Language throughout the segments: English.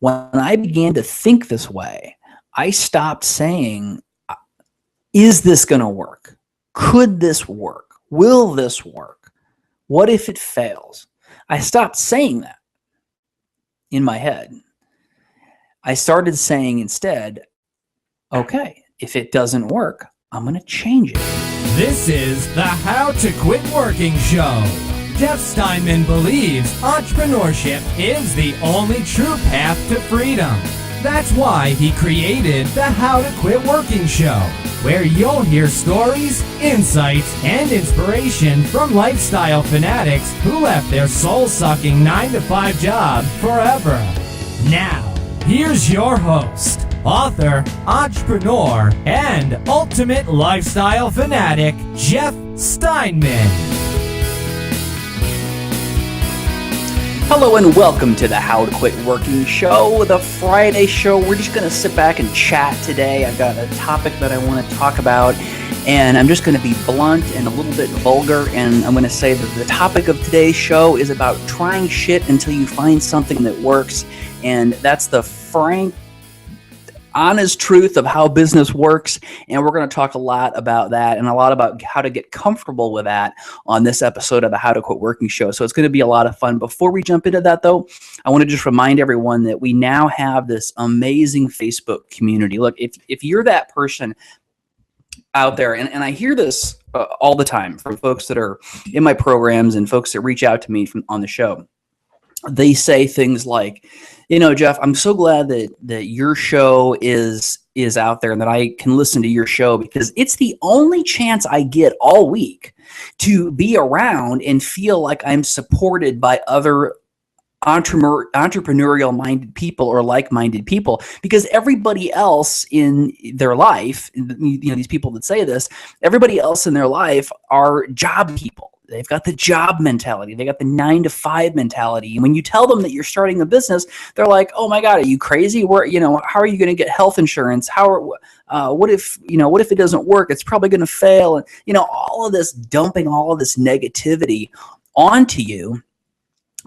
When I began to think this way, I stopped saying, is this going to work? Could this work? Will this work? What if it fails? I stopped saying that in my head. I started saying instead, okay, if it doesn't work, I'm going to change it. This is the How to Quit Working Show. Jeff Steinman believes entrepreneurship is the only true path to freedom. That's why he created the How to Quit Working Show, where you'll hear stories, insights, and inspiration from lifestyle fanatics who left their soul-sucking 9-to-5 job forever. Now, here's your host, author, entrepreneur, and ultimate lifestyle fanatic, Jeff Steinman. Hello and welcome to the How to Quit Working Show, the Friday show. We're just going to sit back and chat today. I've got a topic that I want to talk about, and I'm just going to be blunt and a little bit vulgar, and I'm going to say that the topic of today's show is about trying shit until you find something that works, and that's the frank, honest truth of how business works, and we're going to talk a lot about that and a lot about how to get comfortable with that on this episode of the How to Quit Working Show. So it's going to be a lot of fun. Before we jump into that, though, I want to just remind everyone that we now have this amazing Facebook community. Look, if you're that person out there, and I hear this all the time from folks that are in my programs and folks that reach out to me on the show. They say things like, you know, Jeff, I'm so glad that your show is out there and that I can listen to your show because it's the only chance I get all week to be around and feel like I'm supported by other entrepreneurial-minded people or like-minded people, because everybody else in their life, you know, these people that say this, everybody else in their life are job people. They've got the job mentality. They got the 9-to-5 mentality. And when you tell them that you're starting a business, they're like, "Oh my God, are you crazy? Where, you know, how are you going to get health insurance? What if it doesn't work? It's probably going to fail." And, you know, all of this, dumping all of this negativity onto you,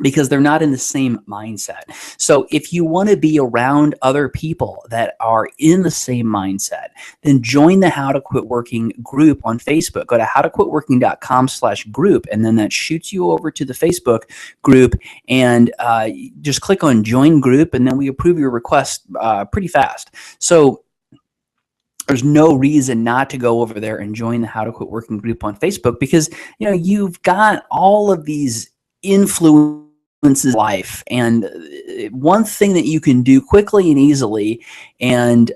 because they're not in the same mindset. So if you want to be around other people that are in the same mindset, then join the How to Quit Working group on Facebook. Go to howtoquitworking.com/group, and then that shoots you over to the Facebook group, and just click on join group, and then we approve your request pretty fast. So there's no reason not to go over there and join the How to Quit Working group on Facebook, because, you know, you've got all of these influences life, and one thing that you can do quickly and easily and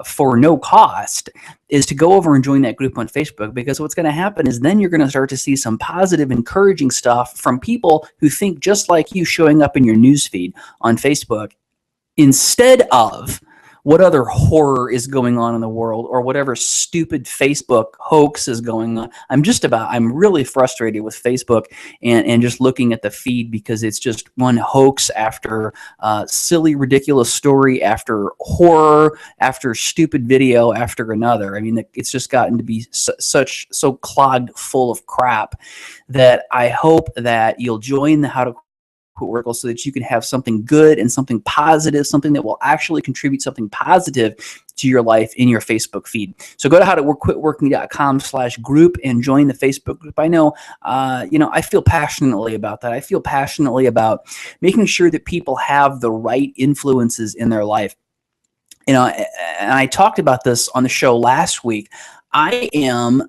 for no cost is to go over and join that group on Facebook, because what's going to happen is then you're going to start to see some positive, encouraging stuff from people who think just like you showing up in your newsfeed on Facebook, instead of what other horror is going on in the world or whatever stupid Facebook hoax is going on. I'm really frustrated with Facebook and just looking at the feed, because it's just one hoax after silly, ridiculous story, after horror, after stupid video, after another. I mean, it's just gotten to be so clogged full of crap that I hope that you'll join the How to Quit Working so that you can have something good and something positive, something that will actually contribute something positive to your life in your Facebook feed. So go to howtoquitworking.com/group and join the Facebook group. I know, I feel passionately about that. I feel passionately about making sure that people have the right influences in their life. You know, and I talked about this on the show last week. I am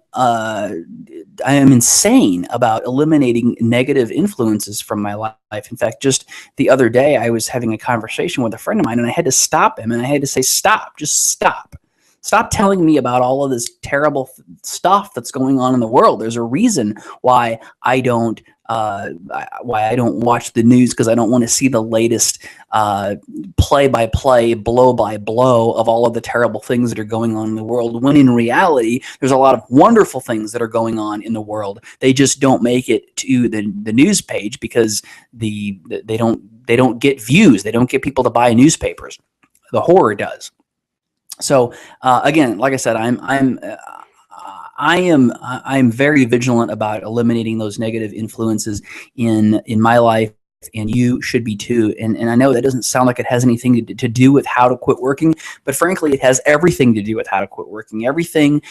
insane about eliminating negative influences from my life. In fact, just the other day, I was having a conversation with a friend of mine, and I had to stop him, and I had to say, "Stop! Just stop! Stop telling me about all of this terrible stuff that's going on in the world. There's a reason why I don't watch the news, because I don't want to see the latest play-by-play, blow-by-blow of all of the terrible things that are going on in the world, when in reality, there's a lot of wonderful things that are going on in the world. They just don't make it to the news page because they don't get views. They don't get people to buy newspapers. The horror does. So again, like I said, I'm very vigilant about eliminating those negative influences in my life and you should be too. And I know that doesn't sound like it has anything to do with how to quit working, but frankly, it has everything to do with how to quit working. Everything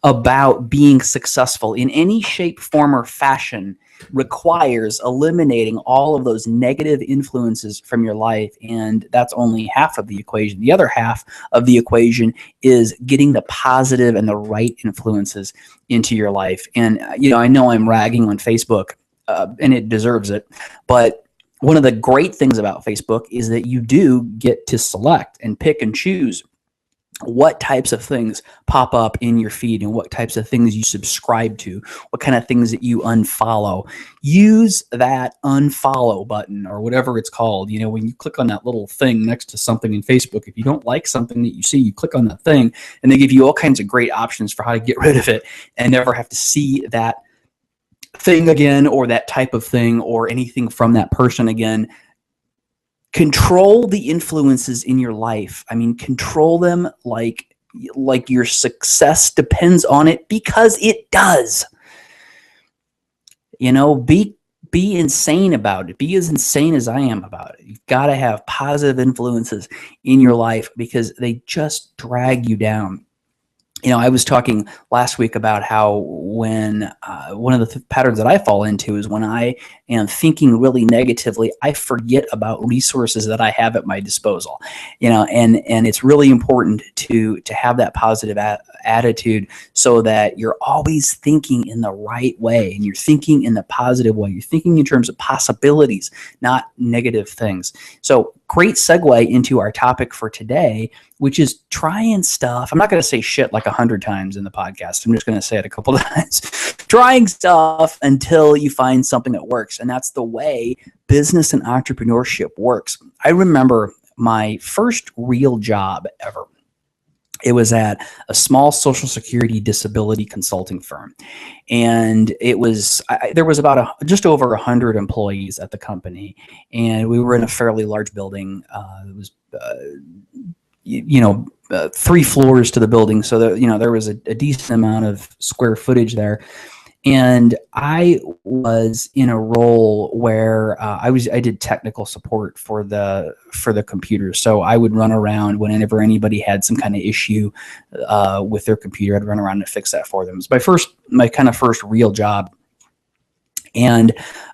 about being successful in any shape, form, or fashion requires eliminating all of those negative influences from your life. And that's only half of the equation. The other half of the equation is getting the positive and the right influences into your life. And, I know I'm ragging on Facebook, and it deserves it, but one of the great things about Facebook is that you do get to select and pick and choose what types of things pop up in your feed and what types of things you subscribe to, what kind of things that you unfollow. Use that unfollow button or whatever it's called. When you click on that little thing next to something in Facebook, if you don't like something that you see, you click on that thing and they give you all kinds of great options for how to get rid of it and never have to see that thing again or that type of thing or anything from that person again. Control the influences in your life. I mean, control them like your success depends on it, because it does. Be insane about it. Be as insane as I am about it. You've got to have positive influences in your life because they just drag you down. I was talking last week about how when one of the patterns that I fall into is when I am thinking really negatively, I forget about resources that I have at my disposal. And it's really important to have that positive attitude so that you're always thinking in the right way and you're thinking in the positive way. You're thinking in terms of possibilities, not negative things. So great segue into our topic for today, which is trying stuff. I'm not going to say shit like 100 times in the podcast. I'm just going to say it a couple of times. Trying stuff until you find something that works. And that's the way business and entrepreneurship works. I remember my first real job ever. It was at a small Social Security disability consulting firm. And it was, there was about just over 100 employees at the company. And we were in a fairly large building. It was, 3 floors to the building. So there was a decent amount of square footage there. And I was in a role where I did technical support for the computers. So I would run around whenever anybody had some kind of issue with their computer. I'd run around and fix that for them. It was my kind of first real job. And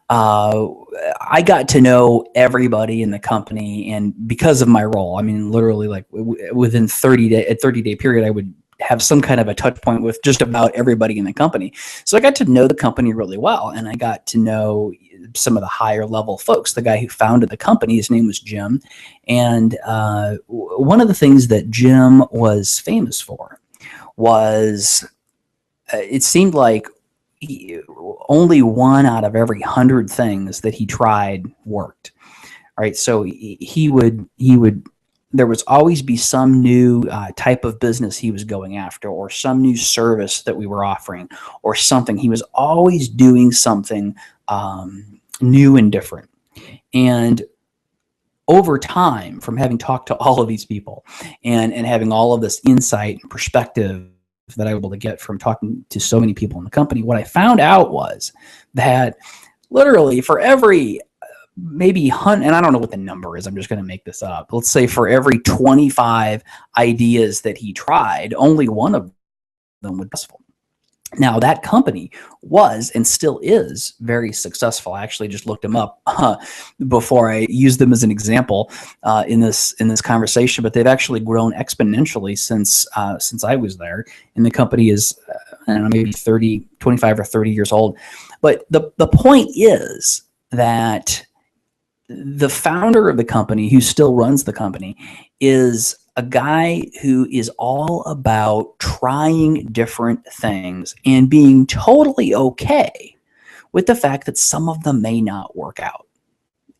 I got to know everybody in the company, and because of my role, I mean, literally, like within a 30-day period, I would have some kind of a touch point with just about everybody in the company. So I got to know the company really well, and I got to know some of the higher level folks. The guy who founded the company, his name was Jim, and one of the things that Jim was famous for was it seemed like only 1 out of every 100 things that he tried worked. All right, so he would there was always be some new type of business he was going after, or some new service that we were offering, or something. He was always doing something new and different. And over time, from having talked to all of these people and having all of this insight and perspective that I was able to get from talking to so many people in the company, what I found out was that literally for every maybe and I don't know what the number is, I'm just going to make this up. Let's say for every 25 ideas that he tried, only one of them was successful. Now that company was and still is very successful. I actually just looked them up before I used them as an example in this conversation, but they've actually grown exponentially since I was there. And the company is, I don't know, maybe 25 or 30 years old. But the point is that the founder of the company, who still runs the company, is a guy who is all about trying different things and being totally okay with the fact that some of them may not work out.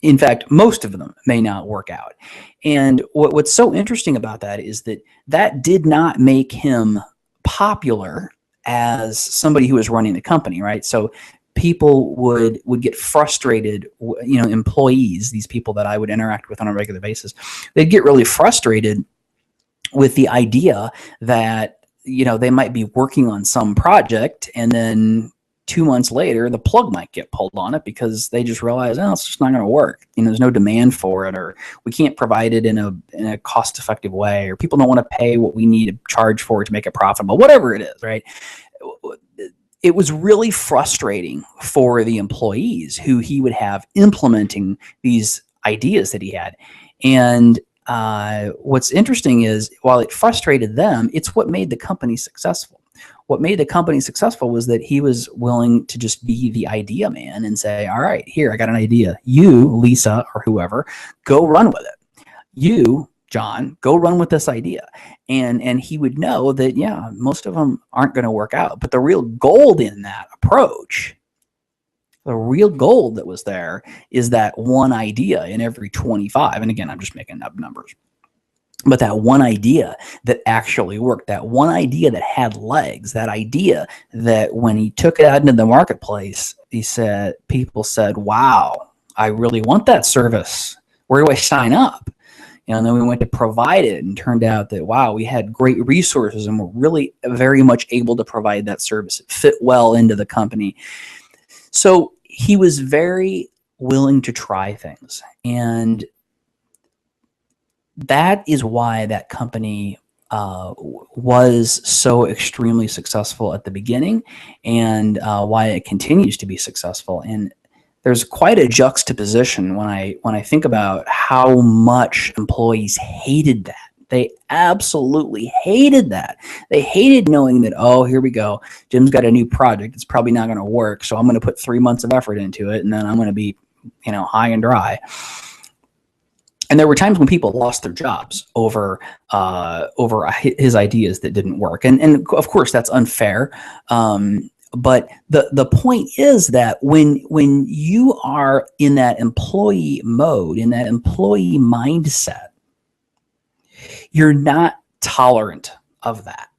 In fact, most of them may not work out. And what's so interesting about that is that did not make him popular as somebody who was running the company, right? So people would get frustrated, employees, these people that I would interact with on a regular basis, they'd get really frustrated with the idea that, they might be working on some project and then 2 months later, the plug might get pulled on it because they just realize, oh, it's just not going to work. There's no demand for it, or we can't provide it in a cost-effective way, or people don't want to pay what we need to charge for it to make it profitable, whatever it is, right? It was really frustrating for the employees who he would have implementing these ideas that he had. And what's interesting is, while it frustrated them, it's what made the company successful. What made the company successful was that he was willing to just be the idea man and say, all right, here, I got an idea. You, Lisa, or whoever, go run with it. You, John, go run with this idea. And he would know that, yeah, most of them aren't going to work out. But the real gold in that approach, the real gold that was there, is that one idea in every 25. And again, I'm just making up numbers. But that one idea that actually worked, that one idea that had legs, that idea that when he took it out into the marketplace, people said, wow, I really want that service. Where do I sign up? And then we went to provide it, and turned out that, wow, we had great resources and were really very much able to provide that service. It fit well into the company. So he was very willing to try things. And that is why that company was so extremely successful at the beginning, and why it continues to be successful. And there's quite a juxtaposition when I think about how much employees hated that. They absolutely hated that. They hated knowing that, oh, here we go, Jim's got a new project. It's probably not going to work, so I'm going to put 3 months of effort into it, and then I'm going to be, high and dry. And there were times when people lost their jobs over his ideas that didn't work. And of course, that's unfair. But the point is that when you are in that employee mode, in that employee mindset, you're not tolerant of that,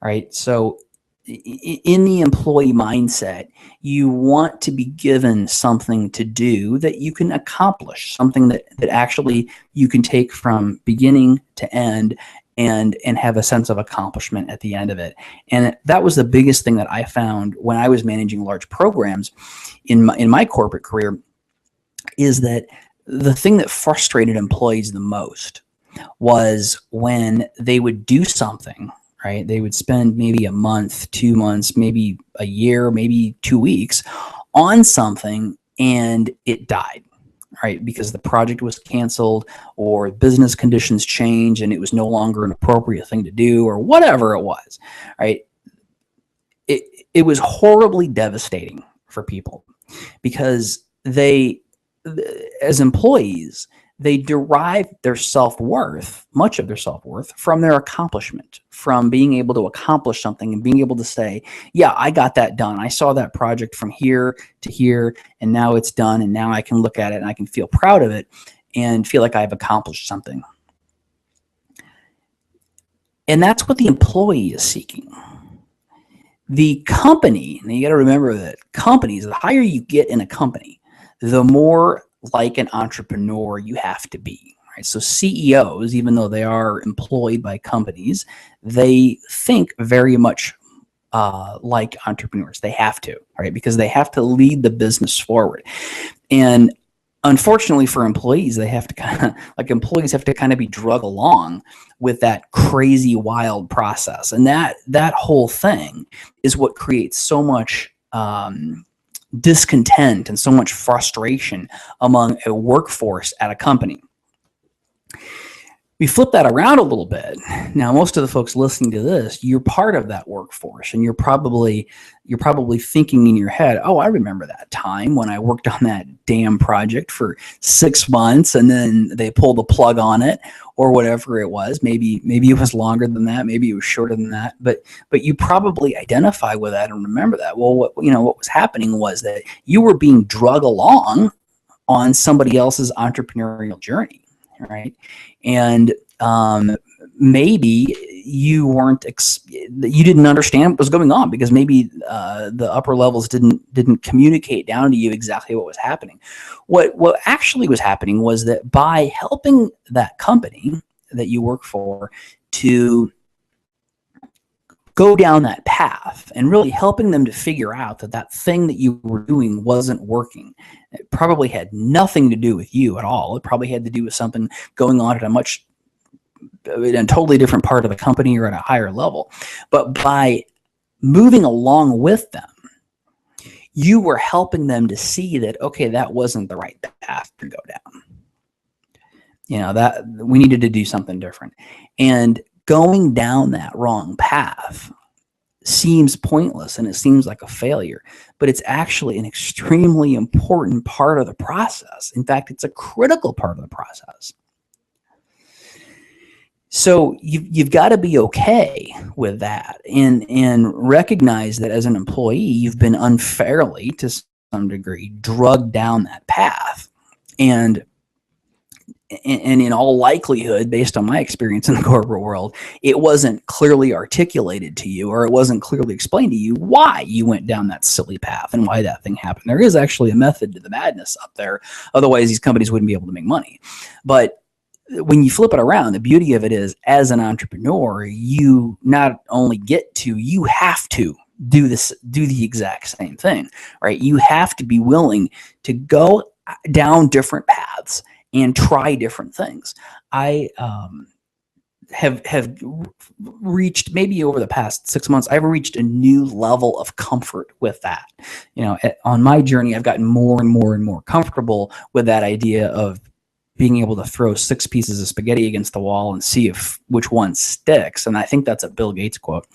right? So in the employee mindset, you want to be given something to do that you can accomplish, something that actually you can take from beginning to end and have a sense of accomplishment at the end of it. And that was the biggest thing that I found when I was managing large programs in my corporate career, is that the thing that frustrated employees the most was when they would do something, right? They would spend maybe a month, 2 months, maybe a year, maybe 2 weeks on something, and it died, right? Because the project was canceled, or business conditions changed and it was no longer an appropriate thing to do, or whatever it was, right? It was horribly devastating for people, because they, as employees, they derive their self-worth, much of their self-worth, from their accomplishment, from being able to accomplish something and being able to say, yeah, I got that done. I saw that project from here to here, and now it's done, and now I can look at it and I can feel proud of it and feel like I've accomplished something. And that's what the employee is seeking. The company, and you got to remember that companies, the higher you get in a company, the more like an entrepreneur you have to be, right? So CEOs, even though they are employed by companies, they think very much like entrepreneurs. They have to, right? Because they have to lead the business forward. And unfortunately for employees, they have to employees have to kind of be drug along with that crazy, wild process. And that whole thing is what creates so much discontent and so much frustration among a workforce at a company. We flip that around a little bit. Now, most of the folks listening to this, you're part of that workforce, and you're probably thinking in your head, oh, I remember that time when I worked on that damn project for 6 months and then they pulled the plug on it, or whatever it was. Maybe it was longer than that, maybe it was shorter than that, but you probably identify with that and remember that. Well, what was happening was that you were being drug along on somebody else's entrepreneurial journey, right? And maybe you you didn't understand what was going on, because maybe the upper levels didn't communicate down to you exactly what was happening. What actually was happening was that by helping that company that you work for to go down that path and really helping them to figure out that that thing that you were doing wasn't working. It probably had nothing to do with you at all. It probably had to do with something going on at a totally different part of the company or at a higher level. But by moving along with them, you were helping them to see that, okay, that wasn't the right path to go down. That we needed to do something different. And going down that wrong path seems pointless and it seems like a failure, but it's actually an extremely important part of the process. In fact, it's a critical part of the process. So you've got to be okay with that and recognize that as an employee, you've been unfairly, to some degree, drugged down that path. And in all likelihood, based on my experience in the corporate world, it wasn't clearly articulated to you, or it wasn't clearly explained to you why you went down that silly path and why that thing happened. There is actually a method to the madness up there. Otherwise, these companies wouldn't be able to make money. But when you flip it around, the beauty of it is, as an entrepreneur, you not only you have to do the exact same thing, right? You have to be willing to go down different paths and try different things. I have reached, maybe over the past 6 months, I've reached a new level of comfort with that. On my journey, I've gotten more and more and more comfortable with that idea of being able to throw 6 pieces of spaghetti against the wall and see which one sticks. And I think that's a Bill Gates quote.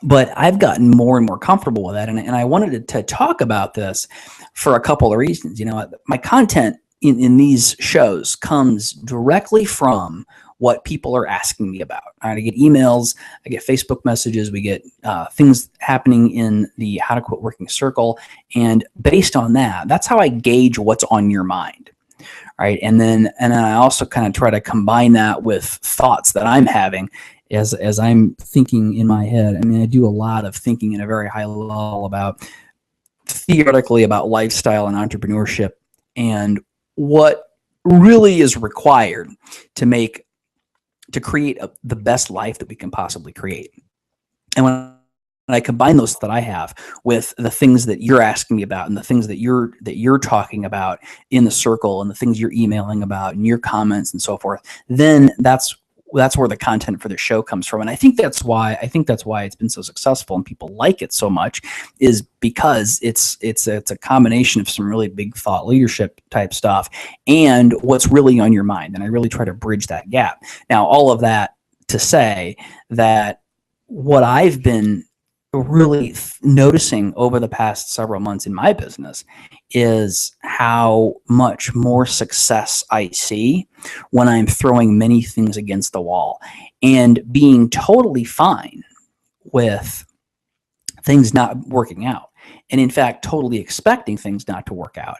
But I've gotten more and more comfortable with that. And I wanted to talk about this for a couple of reasons. My content in these shows comes directly from what people are asking me about. I get emails, I get Facebook messages, we get things happening in the How to Quit Working circle. And based on that, that's how I gauge what's on your mind. Right. And then I also kind of try to combine that with thoughts that I'm having as I'm thinking in my head. I mean, I do a lot of thinking at a very high level theoretically about lifestyle and entrepreneurship and what really is required to create the best life that we can possibly create. And when I combine those that I have with the things that you're asking me about and the things that you're talking about in the circle and the things you're emailing about and your comments and so forth, then that's where the content for the show comes from. And I think that's why it's been so successful and people like it so much, is because it's a combination of some really big thought leadership type stuff and what's really on your mind. And I really try to bridge that gap. Now, all of that to say that what I've been really noticing over the past several months in my business is how much more success I see when I'm throwing many things against the wall and being totally fine with things not working out. And in fact, totally expecting things not to work out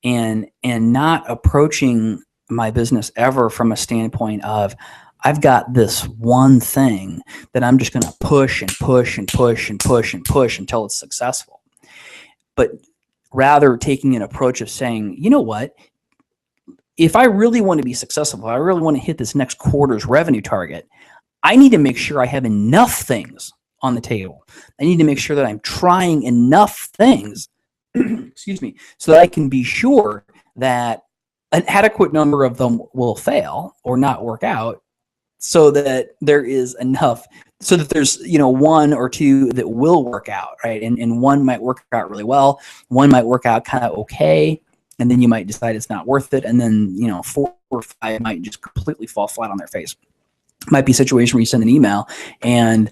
and not approaching my business ever from a standpoint of, I've got this one thing that I'm just going to push and push and push and push and push until it's successful. But rather taking an approach of saying, you know what, if I really want to be successful, if I really want to hit this next quarter's revenue target, I need to make sure I have enough things on the table. I need to make sure that I'm trying enough things, excuse me, so that I can be sure that an adequate number of them will fail or not work out, so that there is enough, so that there's, one or two that will work out, right? And one might work out really well, one might work out kind of okay, and then you might decide it's not worth it, and then 4 or 5 might just completely fall flat on their face. Might be a situation where you send an email and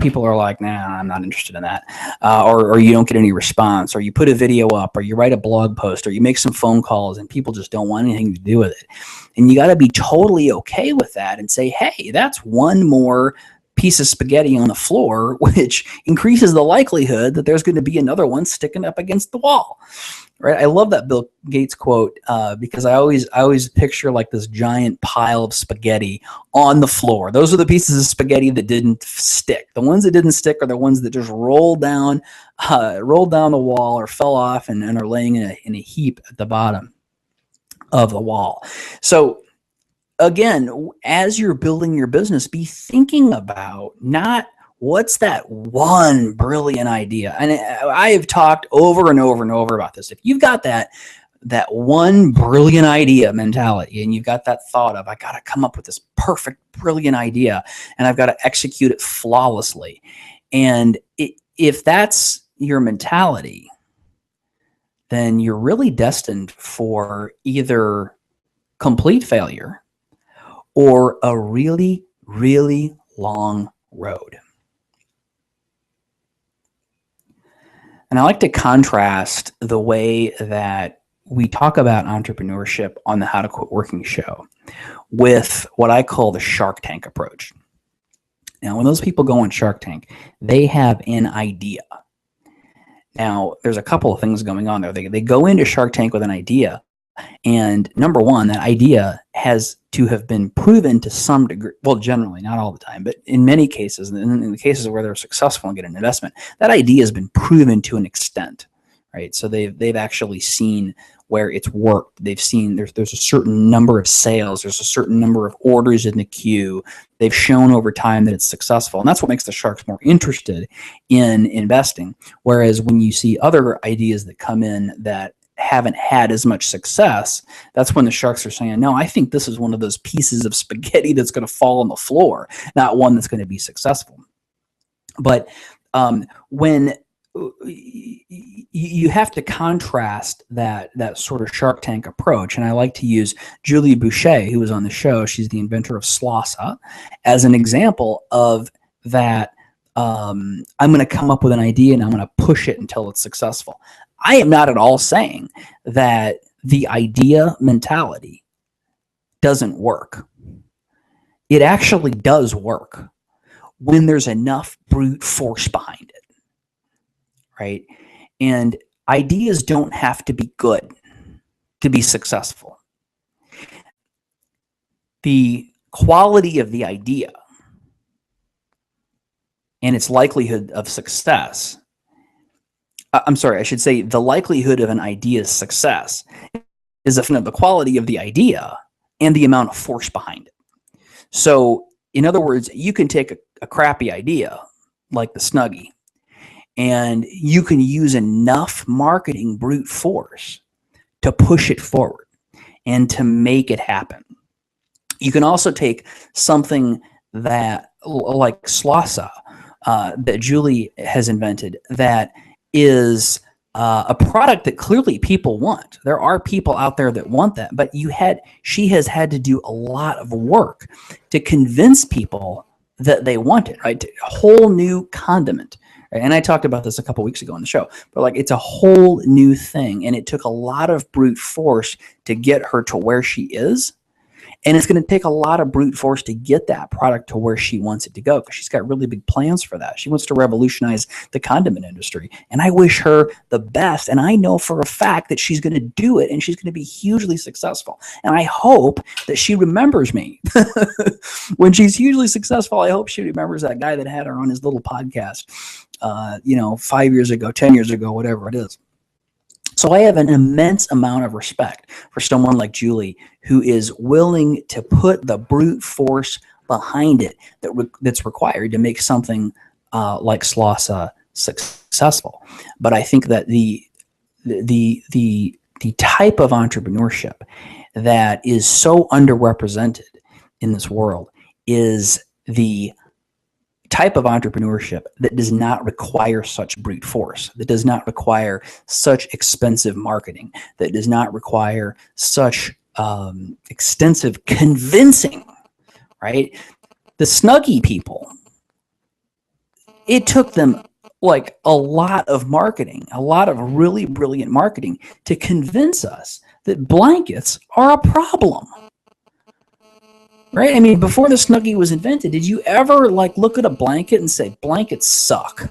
people are like, nah, I'm not interested in that, or you don't get any response, or you put a video up, or you write a blog post, or you make some phone calls and people just don't want anything to do with it. And you got to be totally okay with that and say, hey, that's one more piece of spaghetti on the floor, which increases the likelihood that there's going to be another one sticking up against the wall. Right? I love that Bill Gates quote because I always picture like this giant pile of spaghetti on the floor. Those are the pieces of spaghetti that didn't stick. The ones that didn't stick are the ones that just rolled down the wall or fell off and are laying in a heap at the bottom of the wall. So again, as you're building your business, be thinking about not what's that one brilliant idea. And I have talked over and over and over about this. If you've got that one brilliant idea mentality, and you've got that thought of, I got to come up with this perfect, brilliant idea, and I've got to execute it flawlessly. And if that's your mentality, then you're really destined for either complete failure or a really, really long road. And I like to contrast the way that we talk about entrepreneurship on the How to Quit Working show with what I call the Shark Tank approach. Now, when those people go on Shark Tank, they have an idea. Now, there's a couple of things going on there. They go into Shark Tank with an idea, and number one, that idea has to have been proven to some degree. Well, generally, not all the time, but in many cases, in the cases where they're successful and get an investment, that idea has been proven to an extent, right? So they've actually seen where it's worked. They've seen there's a certain number of sales, there's a certain number of orders in the queue. They've shown over time that it's successful, and that's what makes the sharks more interested in investing. Whereas when you see other ideas that come in that haven't had as much success, that's when the sharks are saying, no, I think this is one of those pieces of spaghetti that's going to fall on the floor, not one that's going to be successful. But when you have to contrast that sort of Shark Tank approach, and I like to use Julie Boucher, who was on the show. She's the inventor of Slossa, as an example of that. I'm going to come up with an idea and I'm going to push it until it's successful. I am not at all saying that the idea mentality doesn't work. It actually does work when there's enough brute force behind it, right? And ideas don't have to be good to be successful. The quality of the idea and its likelihood of success, I'm sorry, I should say the likelihood of an idea's success is a function of the quality of the idea and the amount of force behind it. So, in other words, you can take a crappy idea like the Snuggie, and you can use enough marketing brute force to push it forward and to make it happen. You can also take something that, like Slossa, that Julie has invented, that is a product that clearly people want. There are people out there that want that, but she has had to do a lot of work to convince people that they want it, right? A whole new condiment. Right? And I talked about this a couple weeks ago on the show, but like, it's a whole new thing, and it took a lot of brute force to get her to where she is. And it's going to take a lot of brute force to get that product to where she wants it to go, because she's got really big plans for that. She wants to revolutionize the condiment industry. And I wish her the best. And I know for a fact that she's going to do it, and she's going to be hugely successful. And I hope that she remembers me. When she's hugely successful, I hope she remembers that guy that had her on his little podcast, 5 years ago, 10 years ago, whatever it is. So I have an immense amount of respect for someone like Julie, who is willing to put the brute force behind it that's required to make something like Slossa successful. But I think that the type of entrepreneurship that is so underrepresented in this world is the type of entrepreneurship that does not require such brute force, that does not require such expensive marketing, that does not require such extensive convincing, right? The Snuggie people, it took them like a lot of marketing, a lot of really brilliant marketing to convince us that blankets are a problem. Right? I mean, before the Snuggie was invented, did you ever look at a blanket and say, blankets suck?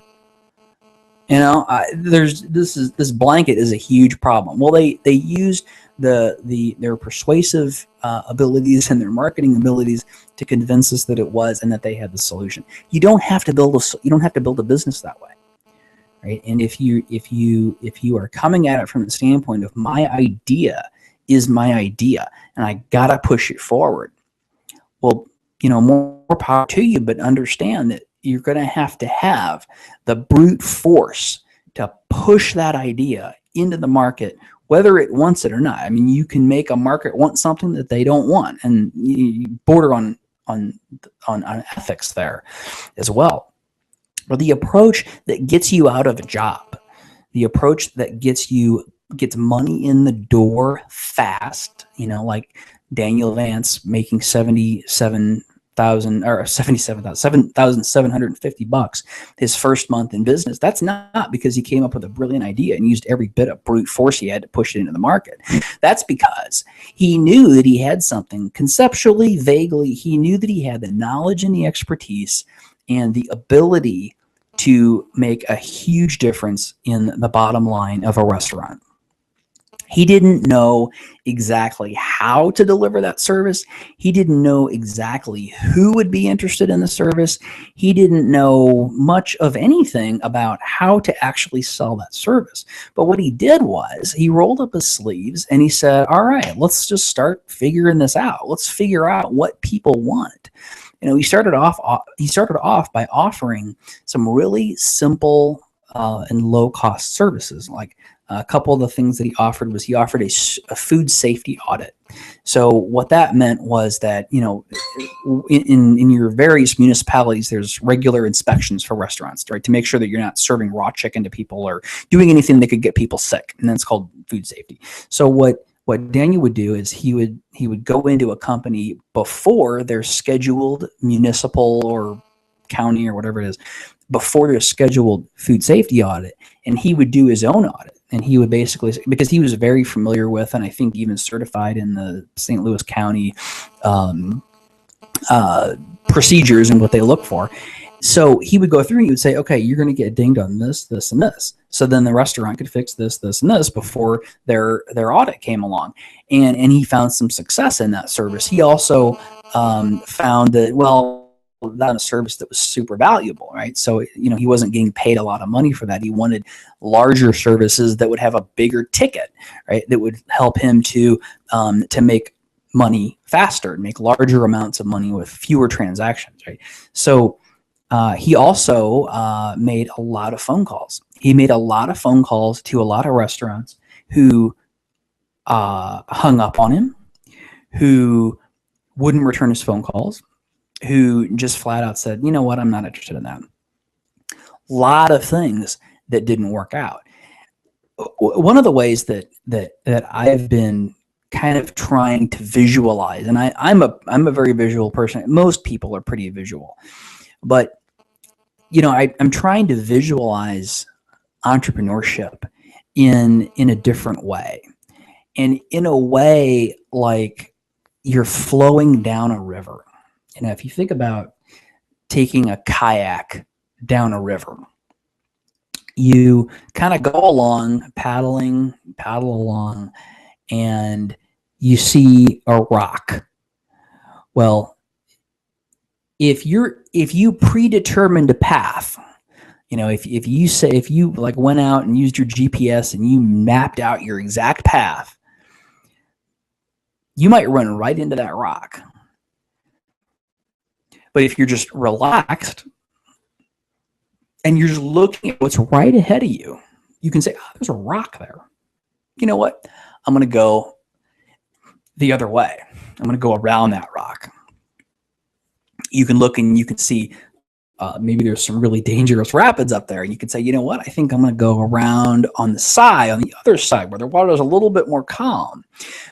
This blanket is a huge problem. Well, they used their persuasive abilities and their marketing abilities to convince us that it was, and that they had the solution. You don't have to build a business that way, right? And if you are coming at it from the standpoint of, my idea is my idea, and I gotta push it forward, Well, more power to you, but understand that you're going to have the brute force to push that idea into the market, whether it wants it or not. I mean, you can make a market want something that they don't want, and you border on ethics there as well. But the approach that gets you out of a job, the approach that gets money in the door fast, like Daniel Vance making 7,750 bucks his first month in business. That's not because he came up with a brilliant idea and used every bit of brute force he had to push it into the market. That's because he knew that he had something conceptually, vaguely. He knew that he had the knowledge and the expertise and the ability to make a huge difference in the bottom line of a restaurant. He didn't know exactly how to deliver that service. He didn't know exactly who would be interested in the service. He didn't know much of anything about how to actually sell that service. But what he did was he rolled up his sleeves and he said, all right, let's just start figuring this out. Let's figure out what people want. He started off by offering some really simple and low-cost services. Like a couple of the things that he offered a food safety audit. So what that meant was that, in your various municipalities, there's regular inspections for restaurants, right, to make sure that you're not serving raw chicken to people or doing anything that could get people sick, and that's called food safety. So what Daniel would do is he would go into a company before their scheduled municipal or county or whatever it is, before their scheduled food safety audit, and he would do his own audit. And he would basically, because he was very familiar with, and I think even certified in the St. Louis County procedures and what they look for. So he would go through and he would say, okay, you're going to get dinged on this, this, and this. So then the restaurant could fix this, this, and this before their audit came along. And he found some success in that service. He also found that, that a service that was super valuable, right? So, he wasn't getting paid a lot of money for that. He wanted larger services that would have a bigger ticket, right? That would help him to make money faster, make larger amounts of money with fewer transactions, right? So he also made a lot of phone calls. He made a lot of phone calls to a lot of restaurants who hung up on him, who wouldn't return his phone calls, who just flat out said, you know what, I'm not interested in that. A lot of things that didn't work out. One of the ways that I've been kind of trying to visualize, and I'm a very visual person. Most people are pretty visual, but I'm trying to visualize entrepreneurship in a different way, and in a way like you're flowing down a river. If you think about taking a kayak down a river, you kind of go along, paddle along, and you see a rock. Well, if you predetermined a path, if you went out and used your GPS and you mapped out your exact path, you might run right into that rock. But if you're just relaxed and you're just looking at what's right ahead of you, you can say, oh, there's a rock there. You know what? I'm going to go the other way. I'm going to go around that rock. You can look and you can see maybe there's some really dangerous rapids up there. And you can say, you know what? I think I'm going to go around on the other side where the water is a little bit more calm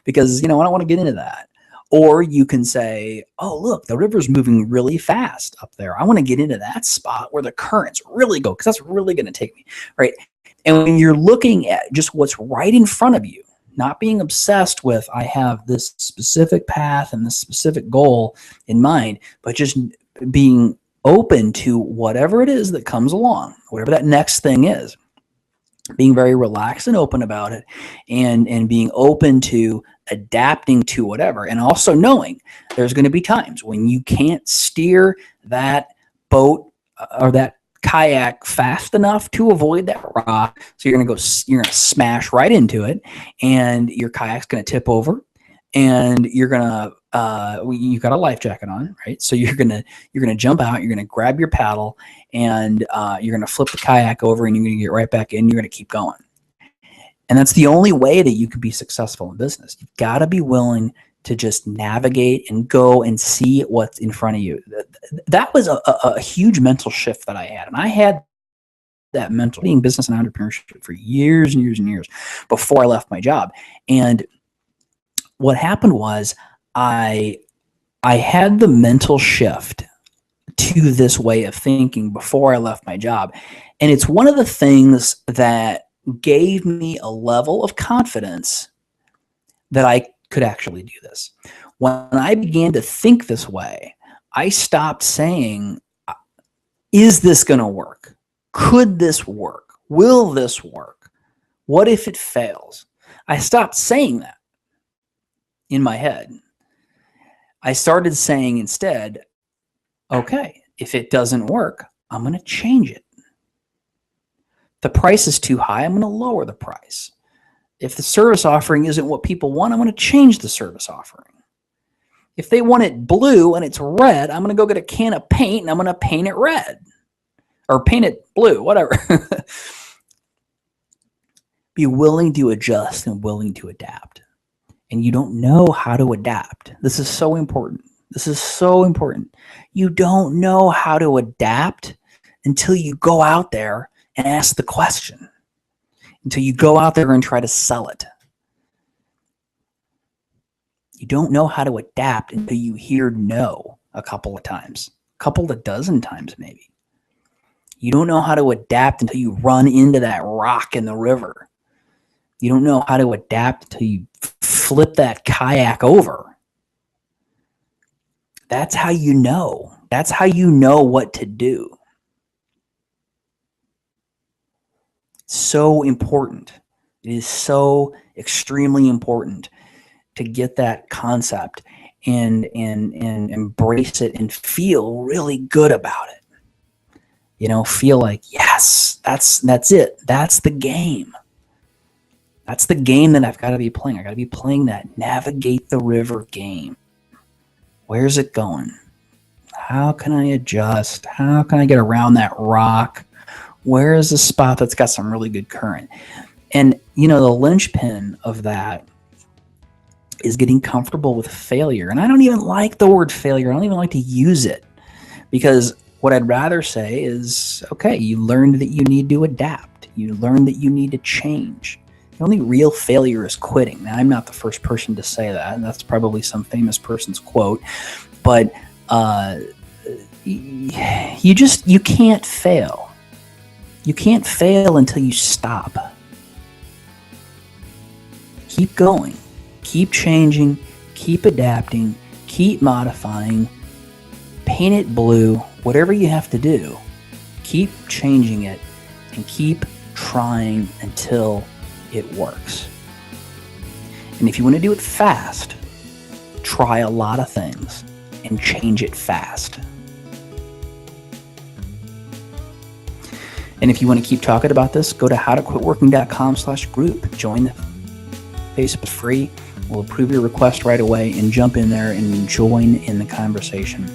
because, I don't want to get into that. Or you can say, oh, look, the river's moving really fast up there. I want to get into that spot where the currents really go because that's really going to take me, right? And when you're looking at just what's right in front of you, not being obsessed with, I have this specific path and this specific goal in mind, but just being open to whatever it is that comes along, whatever that next thing is, being very relaxed and open about it, and being open to adapting to whatever, and also knowing there's going to be times when you can't steer that boat or that kayak fast enough to avoid that rock. So you're going to smash right into it, and your kayak's going to tip over, and you're gonna you got a life jacket on, right? So you're gonna jump out, you're gonna grab your paddle, and you're gonna flip the kayak over, and you're gonna get right back in. You're gonna keep going, and that's the only way that you can be successful in business. You've got to be willing to just navigate and go and see what's in front of you. That was a huge mental shift that I had, and I had that mental being business and entrepreneurship for years and years and years before I left my job. And what happened was I had the mental shift to this way of thinking before I left my job. And it's one of the things that gave me a level of confidence that I could actually do this. When I began to think this way, I stopped saying, is this going to work? Could this work? Will this work? What if it fails? I stopped saying that in my head. I started saying instead, okay, if it doesn't work, I'm going to change it. The price is too high, I'm going to lower the price. If the service offering isn't what people want, I'm going to change the service offering. If they want it blue and it's red, I'm going to go get a can of paint and I'm going to paint it red. Or paint it blue, whatever. Be willing to adjust and willing to adapt. And you don't know how to adapt. This is so important. This is so important. You don't know how to adapt until you go out there and ask the question. Until you go out there and try to sell it. You don't know how to adapt until you hear no a couple of times. A couple of dozen times maybe. You don't know how to adapt until you run into that rock in the river. You don't know how to adapt until you flip that kayak over. That's how you know. That's how you know what to do. So important. It is so extremely important to get that concept and embrace it and feel really good about it. You know, feel like, yes, that's it. That's the game. That's the game that I've got to be playing. I got to be playing that navigate the river game. Where's it going? How can I adjust? How can I get around that rock? Where is the spot that's got some really good current? And, you know, the linchpin of that is getting comfortable with failure. And I don't even like the word failure. I don't even like to use it, because what I'd rather say is, okay, you learned that you need to adapt. You learned that you need to change. The only real failure is quitting. Now, I'm not the first person to say that, and that's probably some famous person's quote, but you can't fail. You can't fail until you stop. Keep going. Keep changing. Keep adapting. Keep modifying. Paint it blue. Whatever you have to do, keep changing it and keep trying until it works. And if you want to do it fast, try a lot of things and change it fast. And if you want to keep talking about this, go to howtoquitworking.com/group. Join the Facebook. It's free. We'll approve your request right away and jump in there and join in the conversation.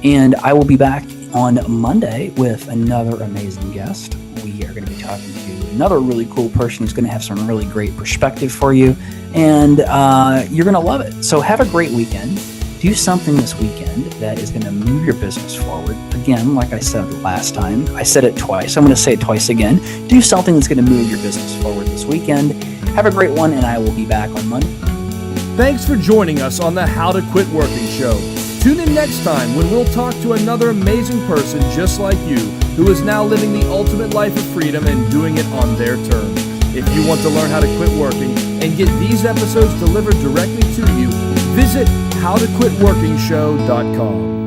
And I will be back on Monday with another amazing guest. We are going to be talking to another really cool person who's going to have some really great perspective for you. And you're going to love it. So have a great weekend. Do something this weekend that is going to move your business forward. Again, like I said last time, I said it twice. I'm going to say it twice again. Do something that's going to move your business forward this weekend. Have a great one, and I will be back on Monday. Thanks for joining us on the How to Quit Working show. Tune in next time when we'll talk to another amazing person just like you who is now living the ultimate life of freedom and doing it on their terms. If you want to learn how to quit working and get these episodes delivered directly to you, visit howtoquitworkingshow.com.